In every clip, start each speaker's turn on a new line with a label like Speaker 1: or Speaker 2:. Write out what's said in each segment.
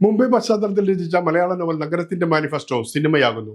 Speaker 1: മുംബൈ പശ്ചാത്തലത്തിൽ രചിച്ച മലയാള നോവൽ നഗരത്തിന്റെ മാനിഫെസ്റ്റോ സിനിമയാകുന്നു.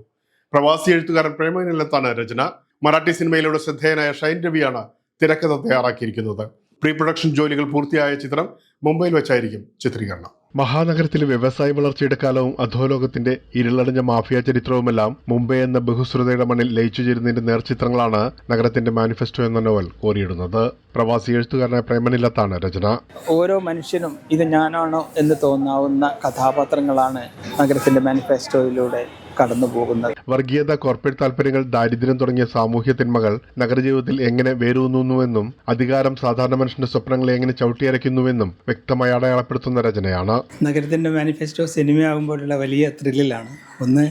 Speaker 1: പ്രവാസി എഴുത്തുകാരൻ പ്രേമനിലത്താണ് രചന. മറാഠി സിനിമയിലൂടെ ശ്രദ്ധേയനായ ഷൈൻ രവിയാണ് തിരക്കഥ തയ്യാറാക്കിയിരിക്കുന്നത്. പ്രീ പ്രൊഡക്ഷൻ ജോലികൾ പൂർത്തിയായ ചിത്രം മുംബൈയിൽ വെച്ചായിരിക്കും ചിത്രീകരണം. മഹാനഗരത്തിലെ വ്യവസായ വളർച്ചയുടെ കാലവും അധോലോകത്തിന്റെ ഇരുളടഞ്ഞ മാഫിയ ചരിത്രവുമെല്ലാം മുംബൈ എന്ന ബഹുശ്രുതയുടെ മണ്ണിൽ ലയിച്ചു ചേരുന്നതിന്റെ നേർചിത്രങ്ങളാണ് നഗരത്തിന്റെ മാനിഫെസ്റ്റോ എന്ന നോവൽ കോറിയിടുന്നത്. പ്രവാസി എഴുത്തുകാരനായ പ്രേമനിലത്താണ് രചന.
Speaker 2: ഓരോ മനുഷ്യനും ഇത് ഞാനാണോ എന്ന് തോന്നാവുന്ന കഥാപാത്രങ്ങളാണ് നഗരത്തിന്റെ മാനിഫെസ്റ്റോയിലൂടെ കടന്നു പോകുന്നത്.
Speaker 1: വർഗീയത, കോർപ്പറേറ്റ് താല്പര്യങ്ങൾ, ദാരിദ്ര്യം തുടങ്ങിയ സാമൂഹ്യ തിന്മകൾ നഗരജീവിതത്തിൽ എങ്ങനെ വേരൂന്നുവെന്നും അധികാരം സാധാരണ മനുഷ്യന്റെ സ്വപ്നങ്ങളെ എങ്ങനെ ചവിട്ടിയരയ്ക്കുന്നുവെന്നും വ്യക്തമായി അടയാളപ്പെടുത്തുന്ന രചനയാണ്.
Speaker 2: നഗരത്തിന്റെ മാനിഫെസ്റ്റോ സിനിമയാകുമ്പോഴുള്ള വലിയ ത്രില്ലിലാണ്. ഒന്ന്,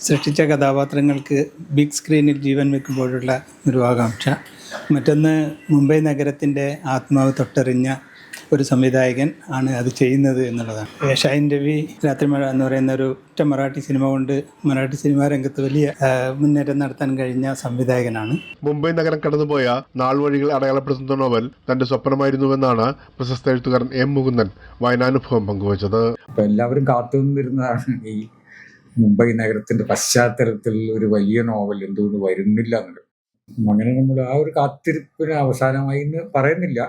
Speaker 2: സൃഷ്ടിച്ച കഥാപാത്രങ്ങൾക്ക് ബിഗ് സ്ക്രീനിൽ ജീവൻ വെക്കുമ്പോഴുള്ള ഒരു ആകാംക്ഷ. മറ്റൊന്ന്, മുംബൈ നഗരത്തിന്റെ ആത്മാവ് തൊട്ടറിഞ്ഞ ഒരു സംവിധായകൻ ആണ് അത് ചെയ്യുന്നത് എന്നുള്ളതാണ്. ഷൈൻ രവി രാത്രിമഴ എന്ന് പറയുന്ന ഒരു ഒറ്റ മറാഠി സിനിമ കൊണ്ട് മറാഠി സിനിമാ രംഗത്ത് വലിയ മുന്നേറ്റം നടത്താൻ കഴിഞ്ഞ സംവിധായകനാണ്.
Speaker 1: മുംബൈ നഗരം കടന്നുപോയ നാൾ വഴികൾ അടയാളപ്പെടുത്തുന്ന നോവൽ തന്റെ സ്വപ്നമായിരുന്നുവെന്നാണ് പ്രശസ്ത എഴുത്തുകാരൻ എം മുകുന്ദൻ വായനാനുഭവം പങ്കുവച്ചത്.
Speaker 3: എല്ലാവരും കാത്തുനിന്നിരുന്നതാണ് ഈ മുംബൈ നഗരത്തിന്റെ പശ്ചാത്തലത്തിൽ ഒരു വലിയ നോവൽ എന്തുകൊണ്ട് വരുന്നില്ല എന്നുള്ളത്. അങ്ങനെ നമ്മൾ ആ ഒരു കാത്തിരിപ്പിന് അവസാനമായി എന്ന് പറയുന്നില്ല.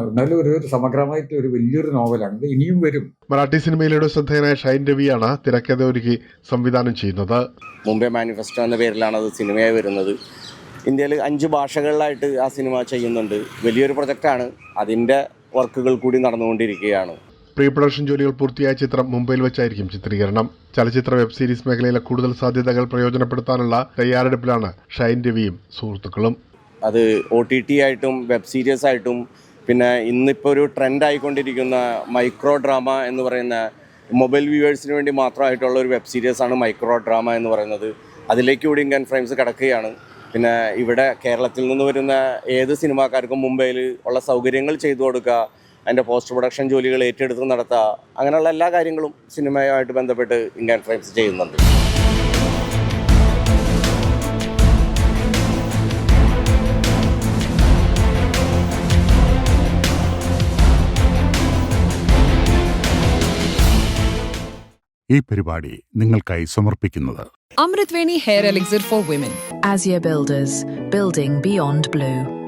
Speaker 3: എന്നാലും ഒരു സമഗ്രമായിട്ട് ഒരു വലിയൊരു നോവലാണ്. ഇത് ഇനിയും വരും.
Speaker 1: മറാഠി സിനിമയിലൂടെ ശ്രദ്ധേയനായ ഷൈൻ രവിയാണ് തിരക്കഥ ഒരുക്കി സംവിധാനം ചെയ്യുന്നത്.
Speaker 4: മുംബൈ മാനിഫെസ്റ്റോ എന്ന പേരിലാണ് അത് സിനിമയായി വരുന്നത്. ഇന്ത്യയിൽ 5 ഭാഷകളിലായിട്ട് ആ സിനിമ ചെയ്യുന്നുണ്ട്. വലിയൊരു പ്രൊജക്റ്റാണ്. അതിൻ്റെ വർക്കുകൾ കൂടി നടന്നുകൊണ്ടിരിക്കുകയാണ്.
Speaker 1: പ്രീ പ്രൊഡക്ഷൻ ജോലികൾ പൂർത്തിയായ ചിത്രം മുംബൈയിൽ വെച്ചായിരിക്കും ചിത്രീകരണം. ചലച്ചിത്ര വെബ് സീരീസ് മേഖലയിലെ കൂടുതൽ സാധ്യതകൾ പ്രയോജനപ്പെടുത്താനുള്ള തയ്യാറെടുപ്പിലാണ് ഷൈൻ രവിയും സുഹൃത്തുക്കളും.
Speaker 4: അത് OTT ആയിട്ടും വെബ് സീരീസ് ആയിട്ടും പിന്നെ ഇന്നിപ്പോൾ ഒരു ട്രെൻഡ് ആയിക്കൊണ്ടിരിക്കുന്ന മൈക്രോ ഡ്രാമ എന്ന് പറയുന്ന മൊബൈൽ വ്യൂവേഴ്സിന് വേണ്ടി മാത്രമായിട്ടുള്ള ഒരു വെബ് സീരീസാണ് മൈക്രോ ഡ്രാമ എന്ന് പറയുന്നത്. അതിലേക്ക് കൂടി ഇൻകൺ ഫ്രെയിംസ് കിടക്കുകയാണ്. പിന്നെ ഇവിടെ കേരളത്തിൽ നിന്ന് വരുന്ന ഏത് സിനിമാക്കാർക്കും മുംബൈയിൽ ഉള്ള സൗകര്യങ്ങൾ ചെയ്തു കൊടുക്കുക, അതിൻ്റെ പോസ്റ്റ് പ്രൊഡക്ഷൻ ജോലികൾ ഏറ്റെടുത്ത് നടത്തുക, അങ്ങനെയുള്ള എല്ലാ കാര്യങ്ങളും സിനിമയുമായിട്ട് ബന്ധപ്പെട്ട് ഇൻകൺ ഫ്രെയിംസ് ചെയ്യുന്നുണ്ട്.
Speaker 5: ഈ പരിപാടി നിങ്ങൾക്കായി സമർപ്പിക്കുന്നത്
Speaker 6: Amritweni Hair Elixir for Women.
Speaker 7: Azure Builders, building beyond blue.